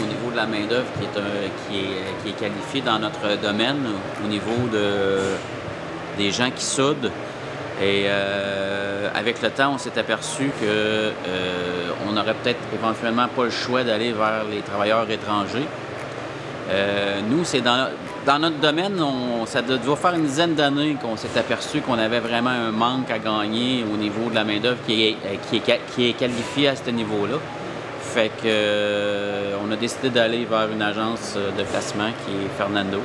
au niveau de la main-d'œuvre qui est qualifiée dans notre domaine, au niveau des gens qui soudent. Et avec le temps, on s'est aperçu qu'on n'aurait peut-être éventuellement pas le choix d'aller vers les travailleurs étrangers. Nous, c'est dans notre domaine, ça doit faire une dizaine d'années qu'on s'est aperçu qu'on avait vraiment un manque à gagner au niveau de la main-d'œuvre qui est qualifiée à ce niveau-là. Fait que on a décidé d'aller vers une agence de placement qui est Fernando.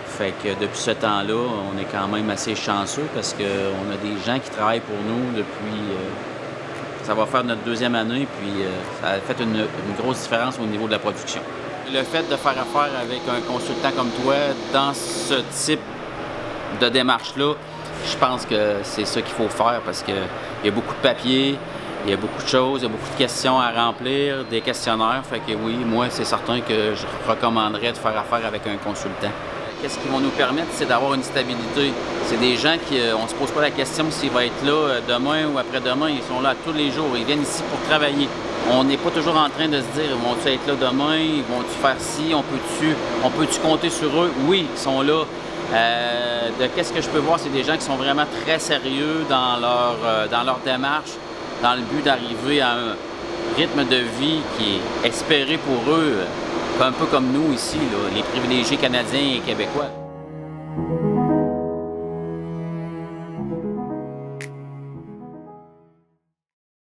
Fait que depuis ce temps-là, on est quand même assez chanceux parce qu'on a des gens qui travaillent pour nous depuis... ça va faire notre deuxième année, puis ça a fait une grosse différence au niveau de la production. Le fait de faire affaire avec un consultant comme toi dans ce type de démarche-là, je pense que c'est ça qu'il faut faire parce qu'il y a beaucoup de papiers, il y a beaucoup de choses, il y a beaucoup de questions à remplir, des questionnaires. Fait que oui, moi, c'est certain que je recommanderais de faire affaire avec un consultant. Qu'est-ce qu'ils vont nous permettre, c'est d'avoir une stabilité. C'est des gens qui, on ne se pose pas la question s'il va être là demain ou après-demain. Ils sont là tous les jours. Ils viennent ici pour travailler. On n'est pas toujours en train de se dire, vont-ils être là demain? Vont-ils faire ci? On peut-tu compter sur eux? Oui, ils sont là. Qu'est-ce que je peux voir? C'est des gens qui sont vraiment très sérieux dans leur démarche, dans le but d'arriver à un rythme de vie qui est espéré pour eux, un peu comme nous ici, là, les privilégiés canadiens et québécois.